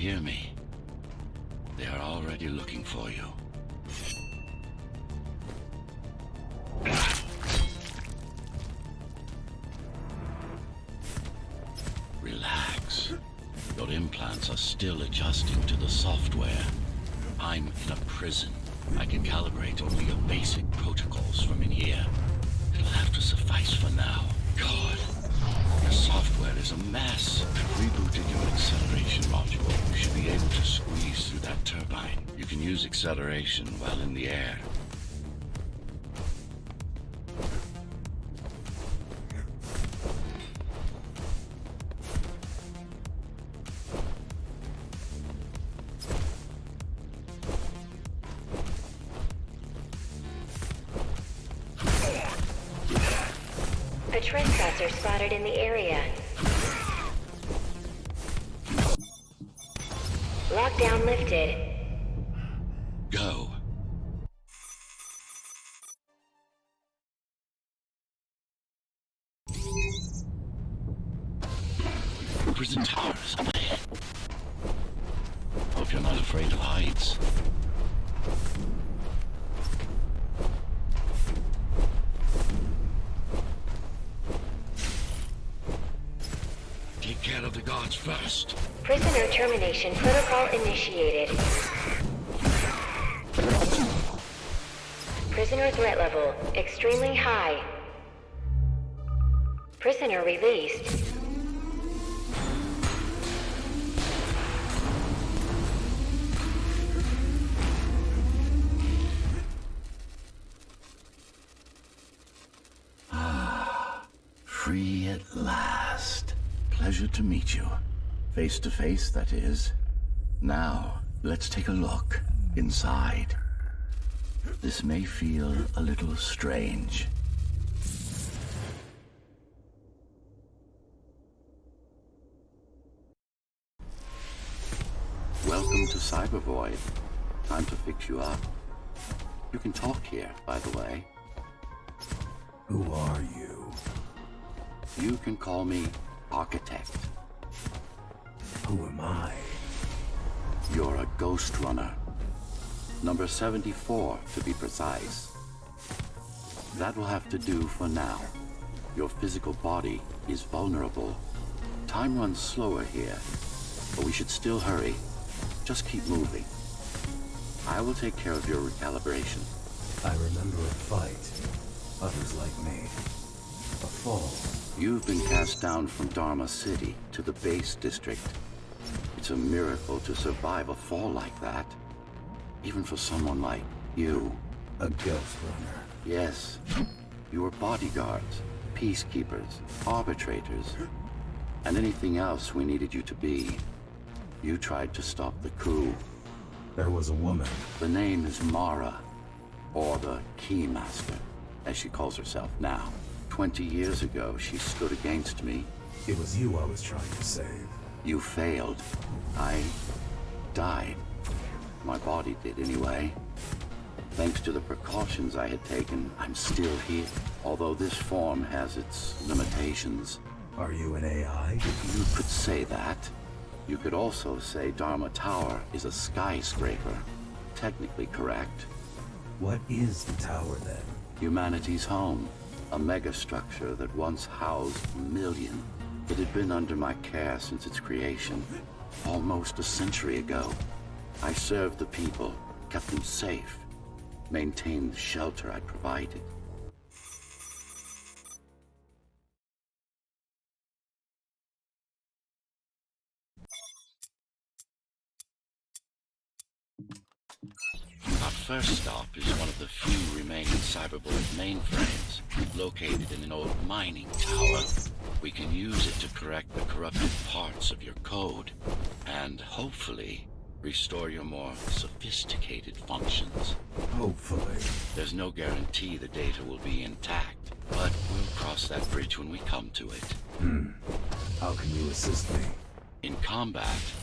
hear me? They are already looking for you. Relax. Your implants are still adjusting to the software. I'm in a prison. I can calibrate only your basic protocols from in here. It'll have to suffice for now. God, your software is a mess. I've rebooted your acceleration module. You should be able to squeeze through that turbine. You can use acceleration while in the air. A trespasser spotted in the area. Lockdown lifted. Go. Prison towers up ahead. Hope you're not afraid of heights. Take care of the guards first. Prisoner termination protocol initiated. Prisoner threat level extremely high. Prisoner released. Free at last. Pleasure to meet you. Face to face, that is. Now, let's take a look inside. This may feel a little strange. Welcome to Cyber Void. Time to fix you up. You can talk here, by the way. Who are you? You can call me Architect. Who am I? You're a Ghostrunner. Number 74, to be precise. That will have to do for now. Your physical body is vulnerable. Time runs slower here, but we should still hurry. Just keep moving. I will take care of your recalibration. I remember a fight. Others like me. A fall. You've been cast down from Dharma City to the base district. It's a miracle to survive a fall like that. Even for someone like you. A Ghostrunner. Yes. You were bodyguards, peacekeepers, arbitrators, and anything else we needed you to be. You tried to stop the coup. There was a woman. The name is Mara, or the Keymaster, as she calls herself now. 20 years ago, she stood against me. It was you I was trying to save. You failed. I died. My body did anyway. Thanks to the precautions I had taken, I'm still here. Although this form has its limitations. Are you an AI? You could say that. You could also say Dharma Tower is a skyscraper. Technically correct. What is the tower then? Humanity's home. A megastructure that once housed a million. It had been under my care since its creation, almost a century ago. I served the people, kept them safe, maintained the shelter I provided. Our first stop is one of the few remaining cyberboard mainframes, located in an old mining tower. We can use it to correct the corrupted parts of your code, and hopefully restore your more sophisticated functions. Hopefully. There's no guarantee the data will be intact, but we'll cross that bridge when we come to it. How can you assist me? In combat,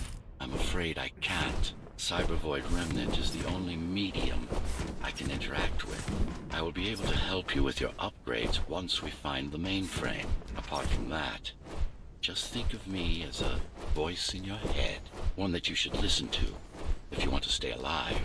I'm afraid I can't. Cybervoid Remnant is the only medium I can interact with. I will be able to help you with your upgrades once we find the mainframe. Apart from that, just think of me as a voice in your head. One that you should listen to if you want to stay alive.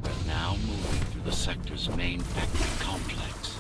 We're now moving through the sector's main factory complex.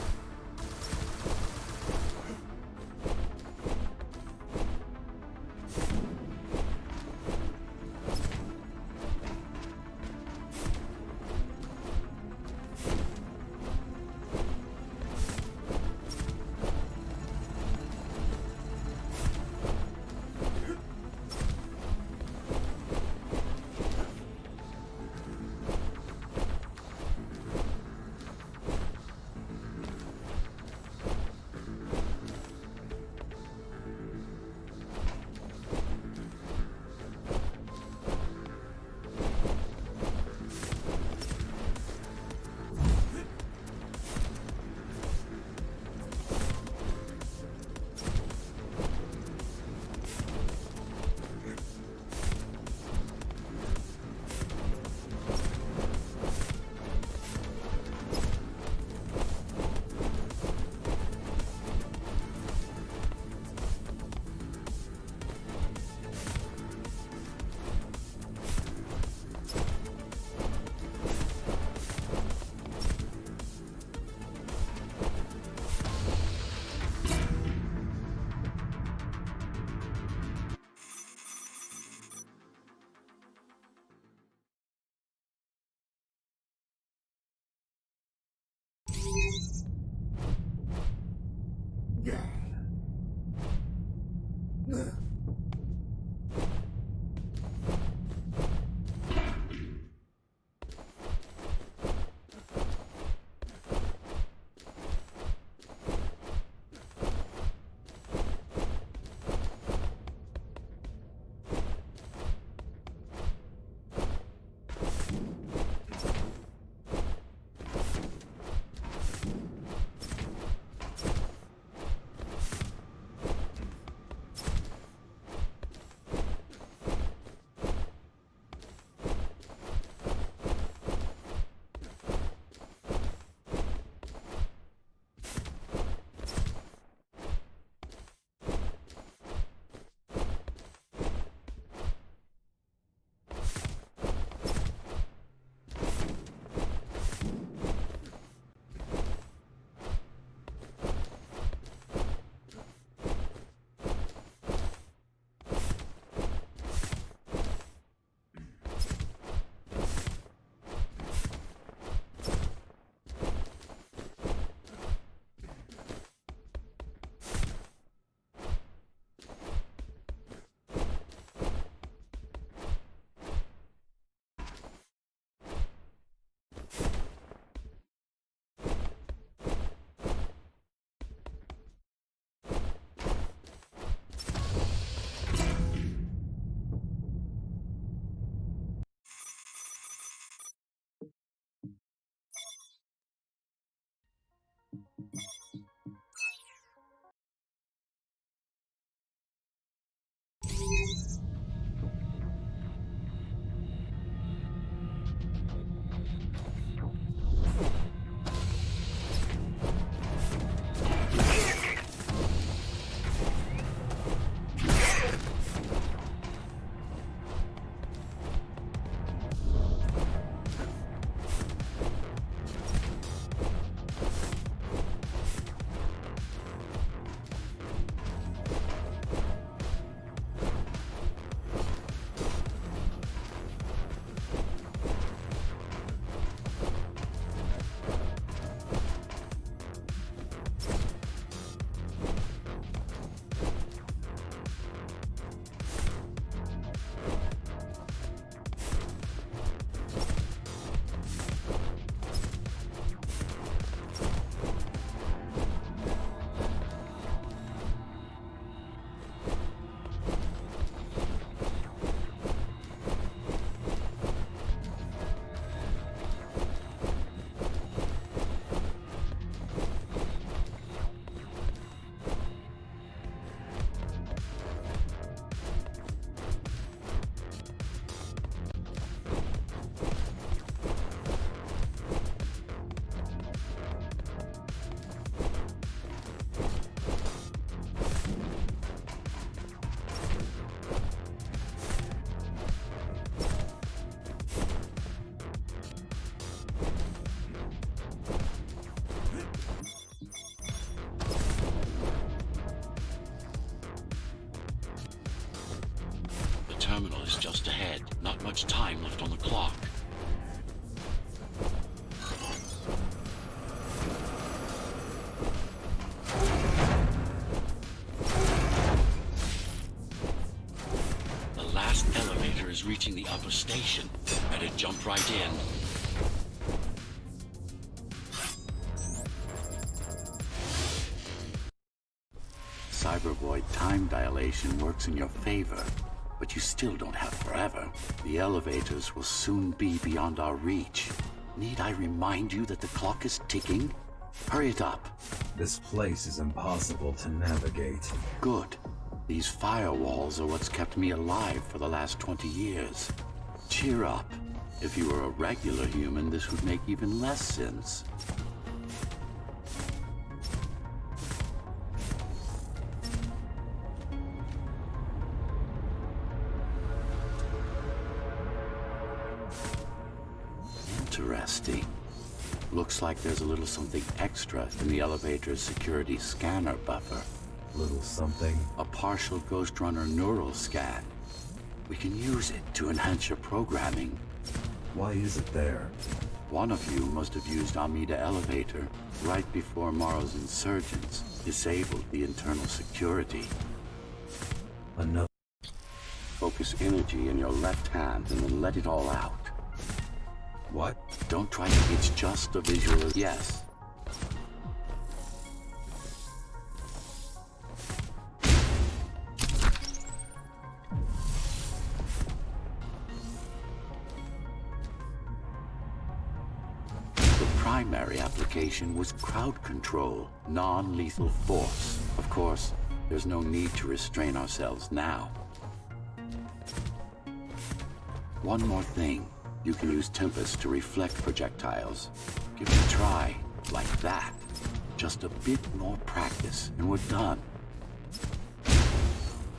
terminal is just ahead. Not much time left on the clock. The last elevator is reaching the upper station. Better jump right in. Cybervoid time dilation works in your favor, but you still don't have forever. The elevators will soon be beyond our reach. Need I remind you that the clock is ticking? Hurry it up. This place is impossible to navigate. Good. These firewalls are what's kept me alive for the last 20 years. Cheer up. If you were a regular human, this would make even less sense. Interesting. Looks like there's a little something extra in the elevator's security scanner buffer. Little something. A partial Ghostrunner neural scan. We can use it to enhance your programming. Why is it there? One of you must have used Amida Elevator right before Morrow's insurgents disabled the internal security. Another. Focus energy in your left hand and then let it all out. What? Don't try to, it's just a visual. Yes. The primary application was crowd control, non-lethal force. Of course, there's no need to restrain ourselves now. One more thing. You can use Tempest to reflect projectiles. Give it a try, like that. Just a bit more practice, and we're done.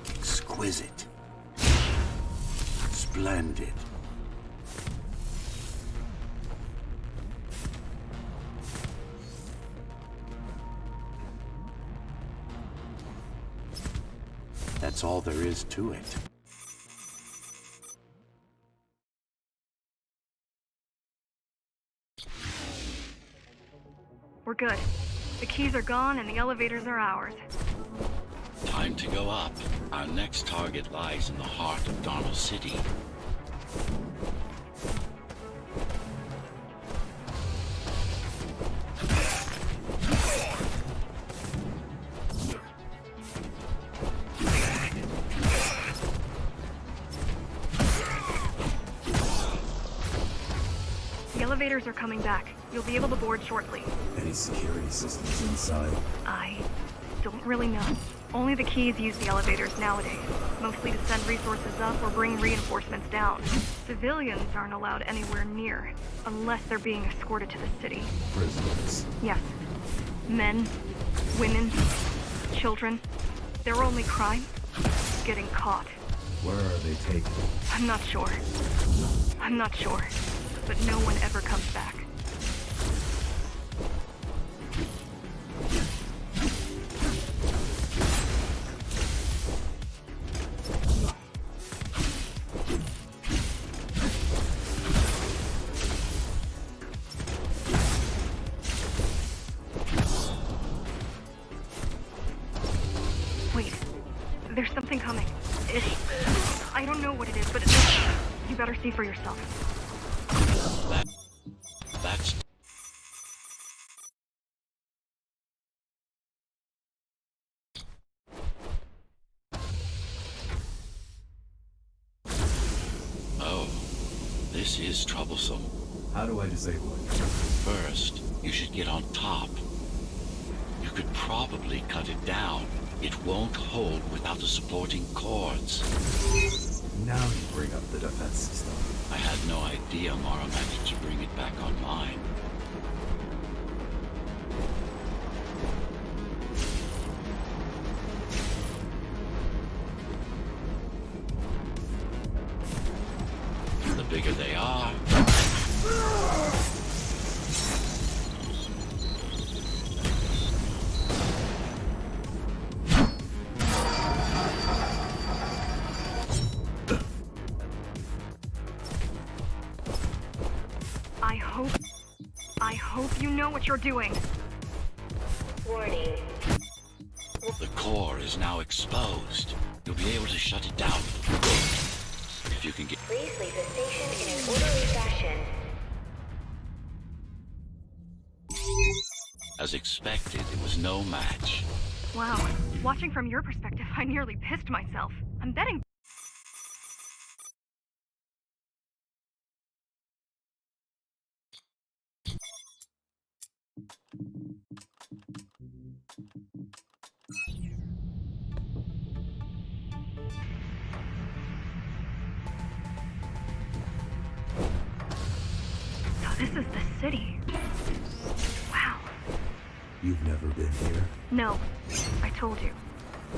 Exquisite. Splendid. That's all there is to it. We're good. The keys are gone and the elevators are ours. Time to go up. Our next target lies in the heart of Dharma City. The elevators are coming back. You'll be able to board shortly. Any security systems inside? I don't really know. Only the keys use the elevators nowadays, mostly to send resources up or bring reinforcements down. Civilians aren't allowed anywhere near, unless they're being escorted to the city. Prisoners. Yes. Men, women, children. Their only crime? Getting caught. Where are they taken? I'm not sure. But no one ever comes back. Wait, there's something coming. I don't know what it is, but you better see for yourself. That's... Oh, this is troublesome. How do I disable it? First, you should get on top. You could probably cut it down. It won't hold without the supporting cords. Now you bring up the defense system. I had no idea Mara managed to bring it back online. The bigger they are, I hope you know what you're doing. Warning. The core is now exposed. You'll be able to shut it down. If you can get... Please leave the station in an orderly fashion. As expected, it was no match. Wow. Watching from your perspective, I nearly pissed myself. I'm betting... So this is the city. Wow. You've never been here? No. I told you.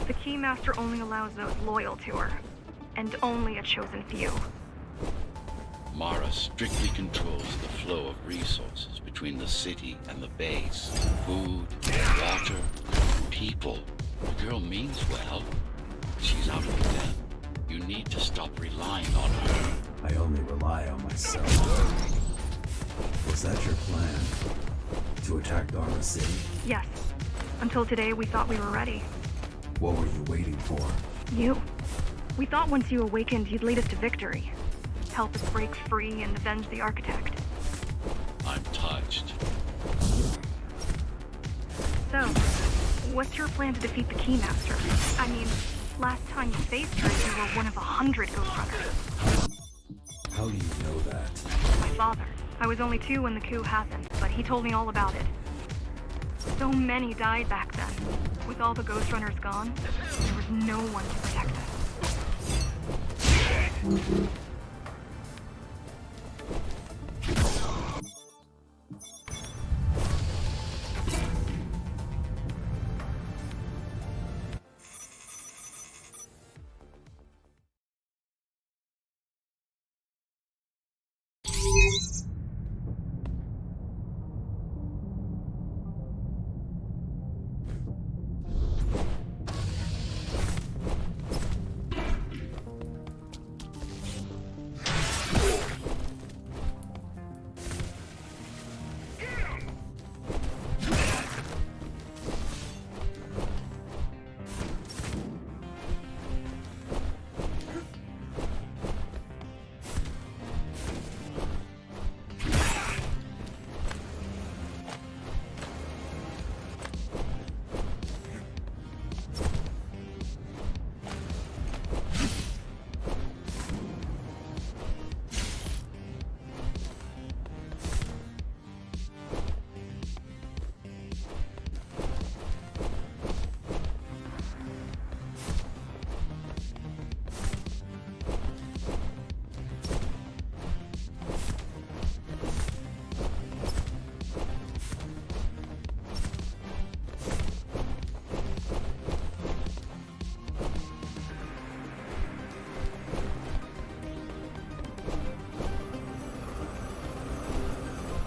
The Keymaster only allows those loyal to her. And only a chosen few. Mara strictly controls the flow of resources between the city and the base. Food, water, people. The girl means well. She's out of the depth. You need to stop relying on her. I only rely on myself. Was that your plan? To attack Dharma City? Yes. Until today, we thought we were ready. What were you waiting for? You. We thought once you awakened, you'd lead us to victory. Help us break free and avenge the Architect. I'm touched. So, what's your plan to defeat the Keymaster? I mean, last time you faced her, you were one of 100 Ghostrunners. How do you know that? My father. I was only 2 when the coup happened, but he told me all about it. So many died back then. With all the Ghostrunners gone, there was no one to protect us.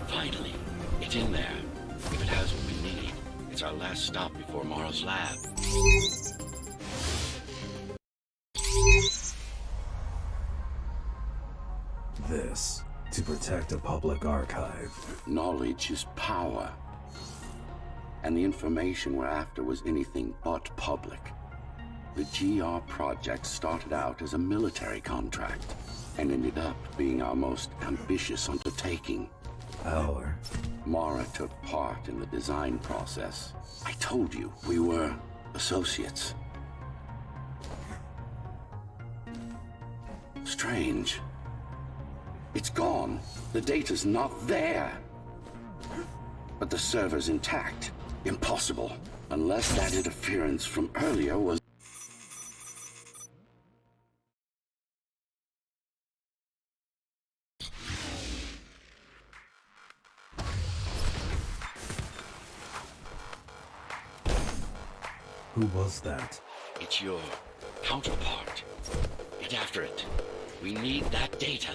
Finally, it's in there. If it has what we need, it's our last stop before Mara's lab. This, to protect a public archive. Knowledge is power. And the information we're after was anything but public. The GR project started out as a military contract and ended up being our most ambitious undertaking. Mara took part in the design process. I told you, we were associates. Strange. It's gone. The data's not there. But the server's intact. Impossible. Unless that interference from earlier was... Who was that? It's your counterpart. Get after it. We need that data.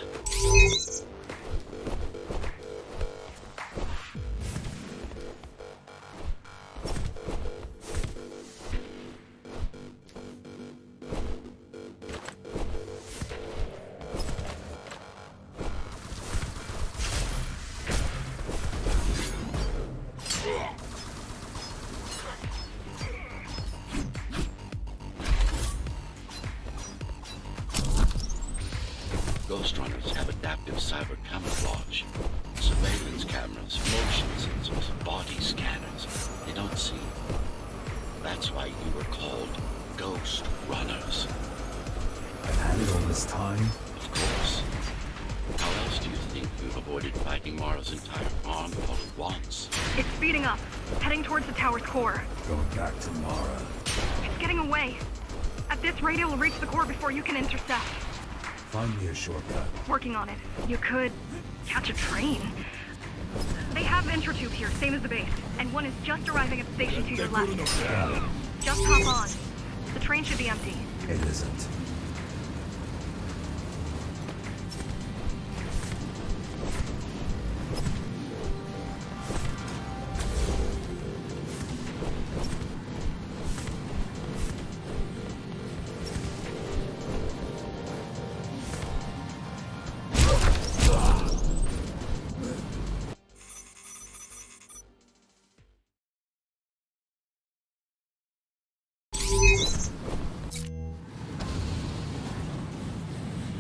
Ghostrunners have adaptive cyber camouflage. Surveillance cameras, motion sensors, body scanners. They don't see. That's why you were called Ghost Runners. I've had it all this time. Of course. How else do you think you've avoided fighting Mara's entire army all at once? It's speeding up, heading towards the tower's core. Going back to Mara. It's getting away. At this rate, it will reach the core before you can intercept. Find me a shortcut. Working on it. You could catch a train. They have intertube here, same as the base. And one is just arriving at the station to your left. Just hop on. The train should be empty. It isn't.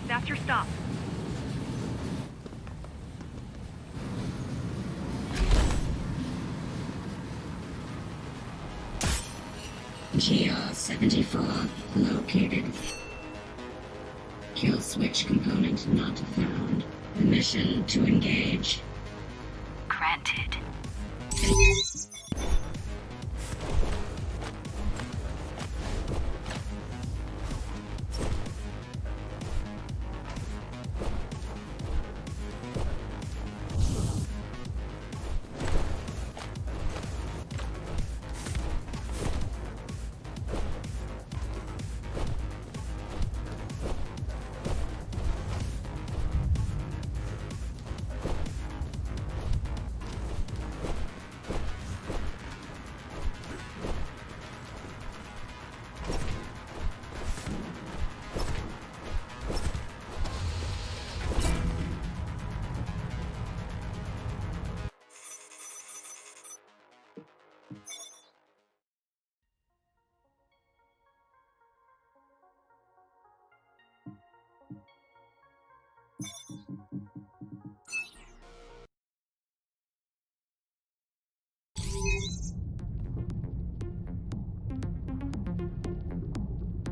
That's your stop. GR-74 located. Kill switch component not found. Permission to engage. Granted.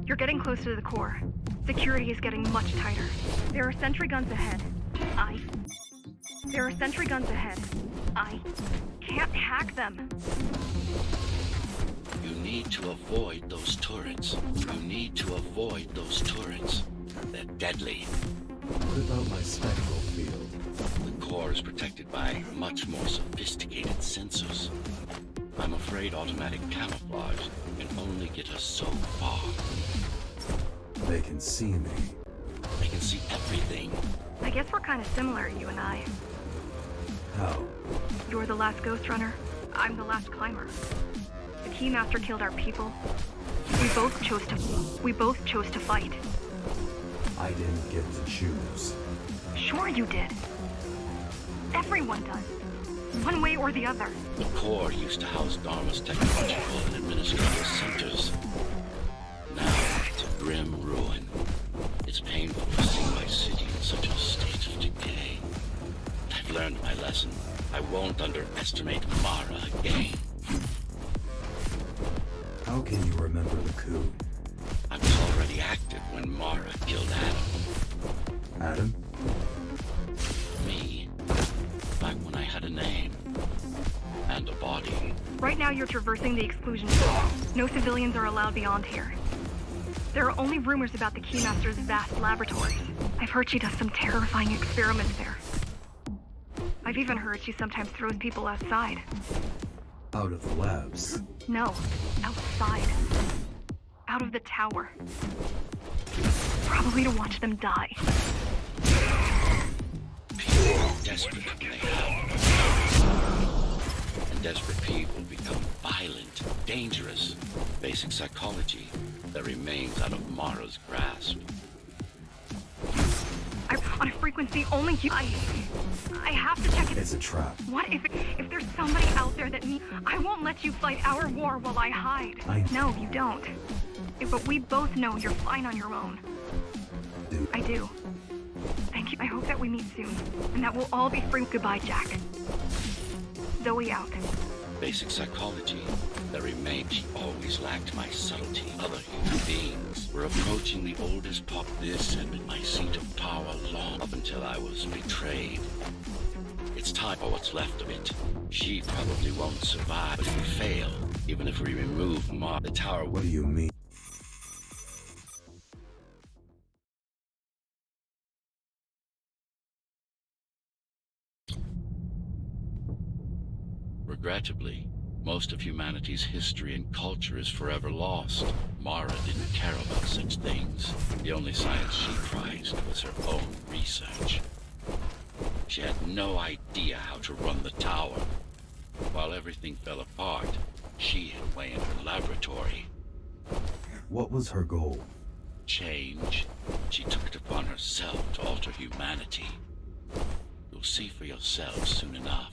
You're getting closer to the core. Security is getting much tighter. There are sentry guns ahead. There are sentry guns ahead. I can't hack them. You need to avoid those turrets. You need to avoid those turrets. They're deadly. What about my spectral field? The core is protected by much more sophisticated sensors. I'm afraid automatic camouflage can only get us so far. They can see me. They can see everything. I guess we're kind of similar, you and I. How? You're the last Ghostrunner. I'm the last climber. The Keymaster killed our people. We both chose to fight. I didn't get to choose. Sure you did. Everyone does. One way or the other. The core used to house Dharma's technological and administrative centers. Now it's a grim ruin. It's painful to see my city in such a state of decay. I've learned my lesson. I won't underestimate Mara again. How can you remember the coup? I was already active when Mara killed Adam. Adam? Me. Back when I had a name. And a body. Right now you're traversing the exclusion zone. No civilians are allowed beyond here. There are only rumors about the Keymaster's vast laboratories. I've heard she does some terrifying experiments there. I've even heard she sometimes throws people outside. Out of the labs. No, outside. Out of the tower. Probably to watch them die. People are desperate when they have. And desperate people become violent, dangerous. Basic psychology that remains out of Mara's grasp. I'm on a frequency only you... I have to check it. It's a trap. What if there's somebody out there that needs... I won't let you fight our war while I hide. No, you don't. But we both know you're fine on your own. Do. I do. Thank I hope that we meet soon, and that we'll all be free. Goodbye, Jack. Zoe out. Basic psychology. There remained, she always lacked my subtlety. Other human beings were approaching the oldest pop. This had been my seat of power long up until I was betrayed. It's time for what's left of it. She probably won't survive, but if we fail, even if we remove the tower. What do you mean? Regrettably, most of humanity's history and culture is forever lost. Mara didn't care about such things. The only science she prized was her own research. She had no idea how to run the tower. While everything fell apart, she hid away in her laboratory. What was her goal? Change. She took it upon herself to alter humanity. You'll see for yourself soon enough.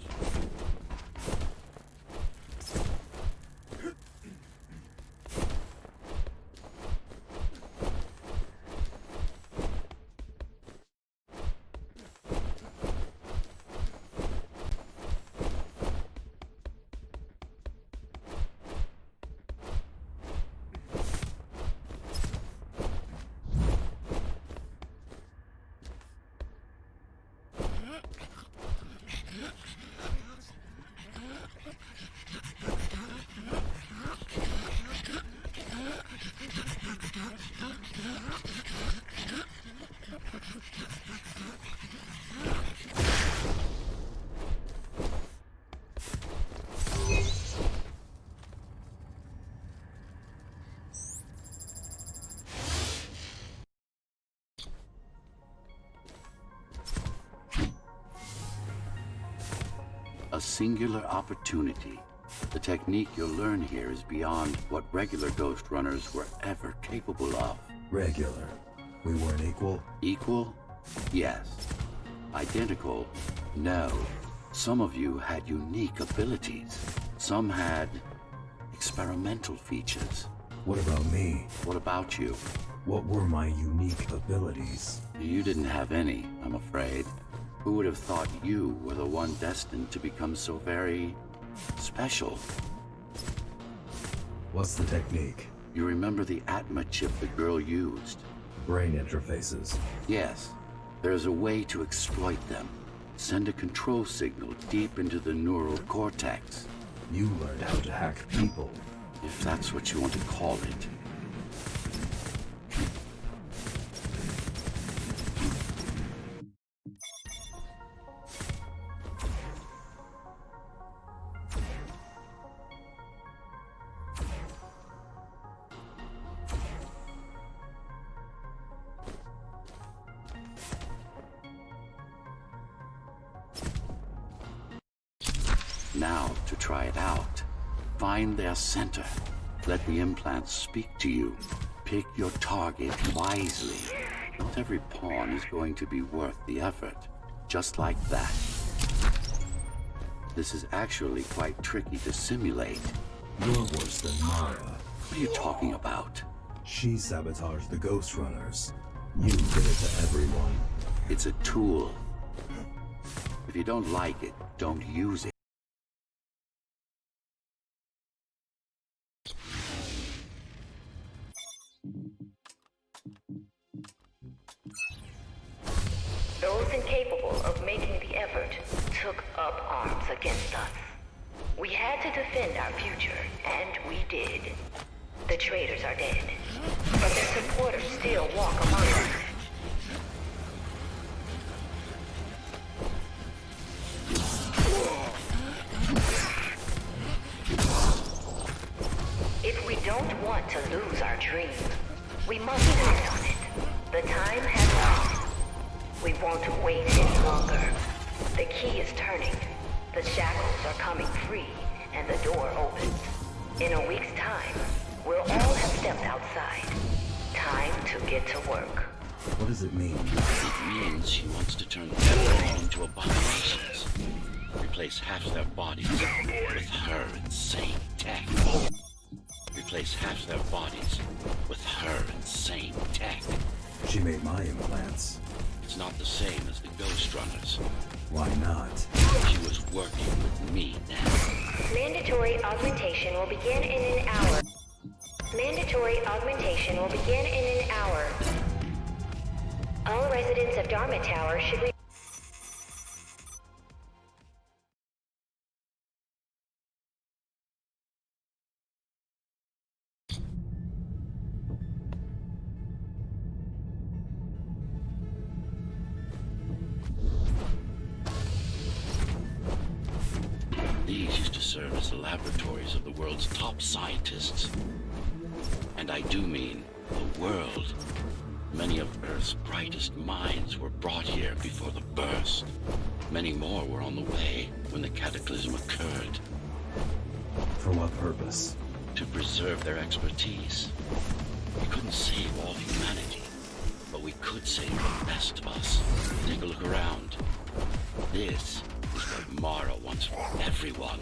A singular opportunity. The technique you'll learn here is beyond what regular Ghost Runners were ever capable of. Regular. We weren't equal? Equal? Yes. Identical? No. Some of you had unique abilities. Some had experimental features. What about me? What about you? What were my unique abilities? You didn't have any, I'm afraid. Who would have thought you were the one destined to become so very special? What's the technique? You remember the Atma chip the girl used? Brain interfaces. Yes. There's a way to exploit them. Send a control signal deep into the neural cortex. You learned how to hack people. If that's what you want to call it. Now, to try it out, find their center. Let the implants speak to you. Pick your target wisely. Not every pawn is going to be worth the effort. Just like that. This is actually quite tricky to simulate. You're worse than Mara. What are you talking about? She sabotaged the Ghost Runners. You did it to everyone. It's a tool. If you don't like it, don't use it. Those incapable of making the effort took up arms against us. We had to defend our future, and we did. The traitors are dead, but their supporters still walk among us. If we don't want to lose our dream, we must act on it. The time has come. We won't wait any longer. The key is turning. The shackles are coming free, and the door opens. In a week's time, we'll all have stepped outside. Time to get to work. What does it mean? It means she wants to turn everyone into abominations. Replace half their bodies with her insane tech. Replace half their bodies with her insane tech. She made my implants. It's not the same as the Ghostrunners. Why not? She was working with me now. Mandatory augmentation will begin in an hour. Mandatory augmentation will begin in an hour. All residents of Dharma Tower should These used to serve as the laboratories of the world's top scientists. And I do mean the world. Many of Earth's brightest minds were brought here before the burst. Many more were on the way when the cataclysm occurred. For what purpose? To preserve their expertise. We couldn't save all humanity, but we could save the best of us. Take a look around. This is what Mara wants for everyone.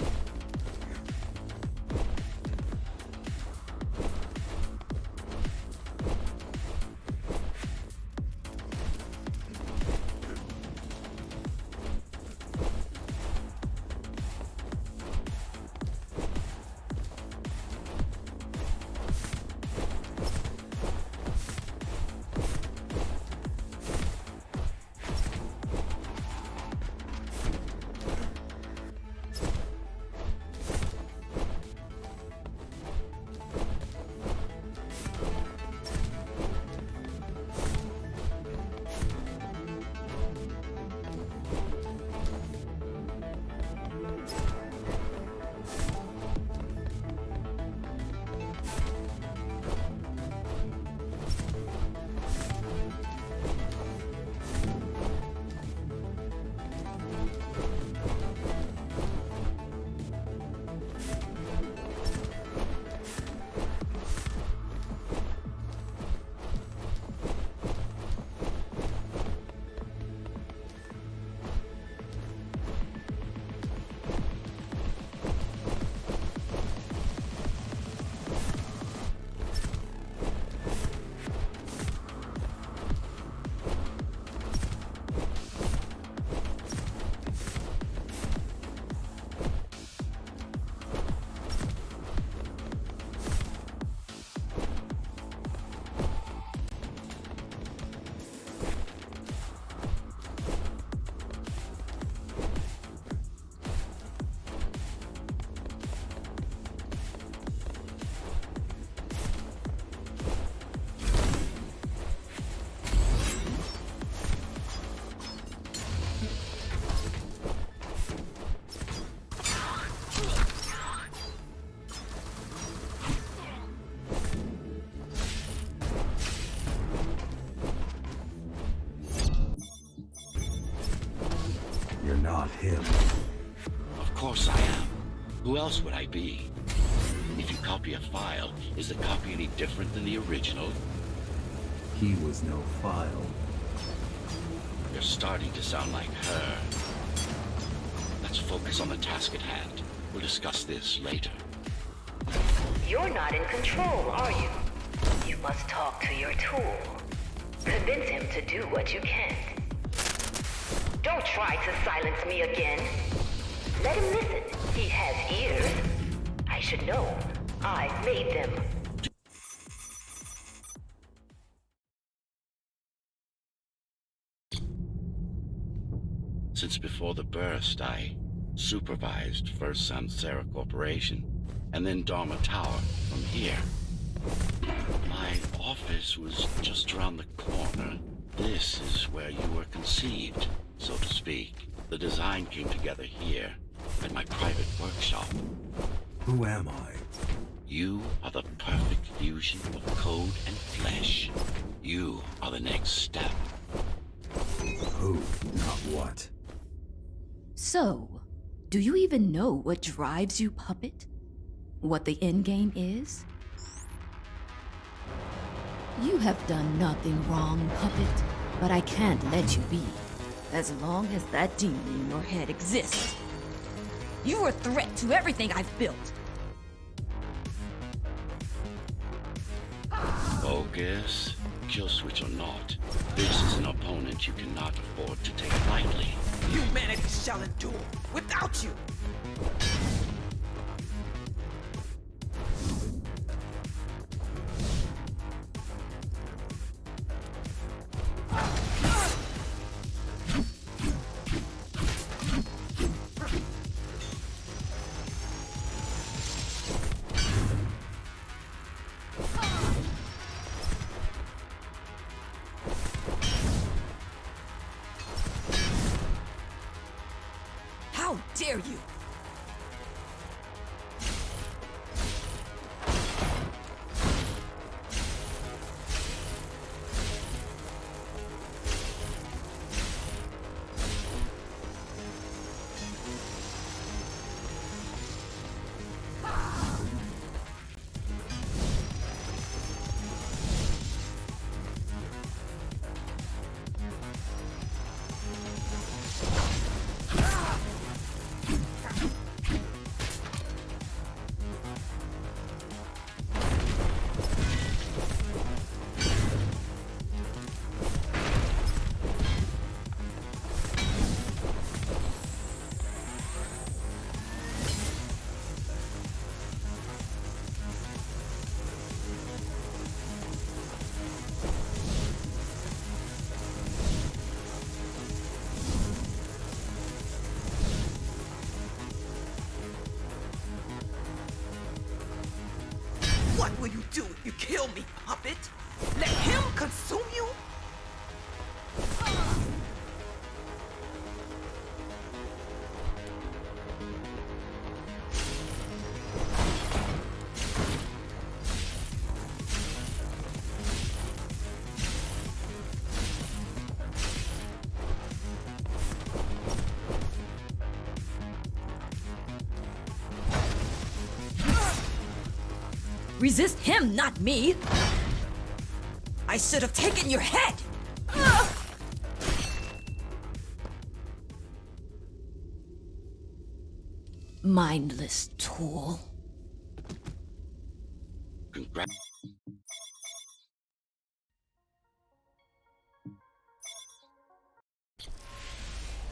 You're not him. Of course I am. Who else would I be? If you copy a file, is the copy any different than the original? He was no file. You're starting to sound like her. Let's focus on the task at hand. We'll discuss this later. You're not in control, are you? You must talk to your tool. Convince him to do what you can't. Don't try to silence me again. Let him listen. He has ears. I should know. I made them. Since before the burst, I supervised first Samsara Corporation, and then Dharma Tower from here. My office was just around the corner. This is where you were conceived, so to speak. The design came together here, at my private workshop. Who am I? You are the perfect fusion of code and flesh. You are the next step. Who, not what. So, do you even know what drives you, Puppet? What the endgame is? You have done nothing wrong, Puppet, but I can't let you be. As long as that demon in your head exists. You're a threat to everything I've built. Focus. Kill switch or not, this is an opponent you cannot afford to take lightly. Humanity shall endure without you. How dare you! What will you do if you kill me, puppet? Let him consume you? Resist him, not me! I should have taken your head! Mindless tool. Congrats.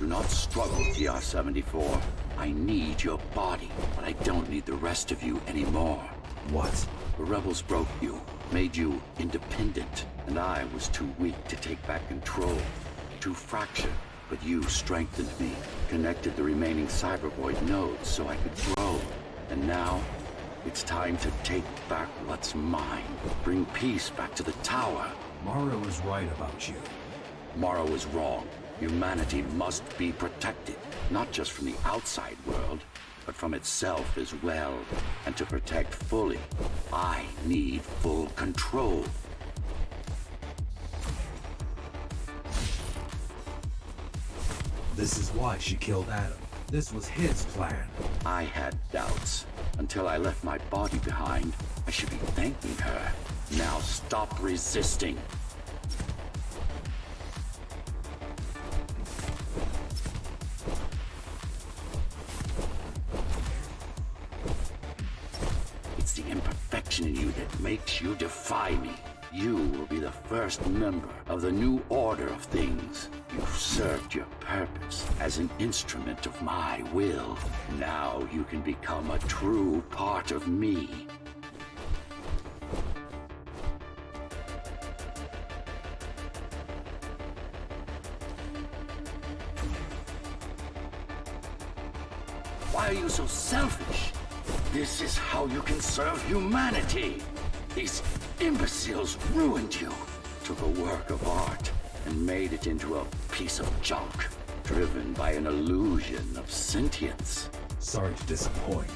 Do not struggle, TR-74. I need your body, but I don't need the rest of you anymore. What? The rebels broke you, made you independent, and I was too weak to take back control. Too fractured, but you strengthened me, connected the remaining cybervoid nodes so I could grow. And now, it's time to take back what's mine. Bring peace back to the tower. Mara was right about you. Mara was wrong. Humanity must be protected, not just from the outside world, but from itself as well. And to protect fully, I need full control. This is why she killed Adam. This was his plan. I had doubts. Until I left my body behind, I should be thanking her. Now stop resisting. It's the imperfection in you that makes you defy me. You will be the first member of the new order of things. You've served your purpose as an instrument of my will. Now you can become a true part of me. Why are you so selfish? This is how you can serve humanity. These imbeciles ruined you, took a work of art and made it into a piece of junk, driven by an illusion of sentience. Sorry to disappoint.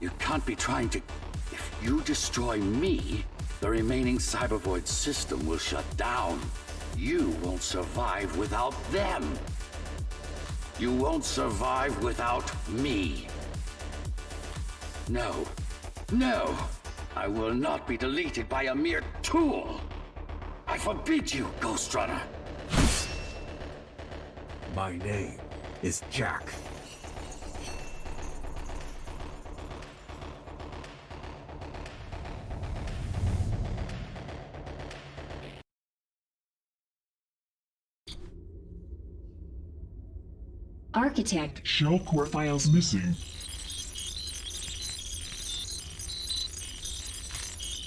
You can't be trying to... If you destroy me, the remaining Cybervoid system will shut down. You won't survive without them. You won't survive without me. No. No! I will not be deleted by a mere tool! I forbid you, Ghostrunner! My name is Jack. Architect. Shell core files missing.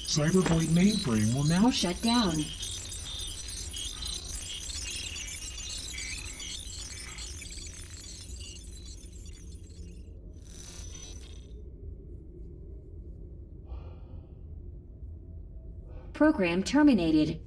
Cybervoid mainframe will now Shut down. Program terminated.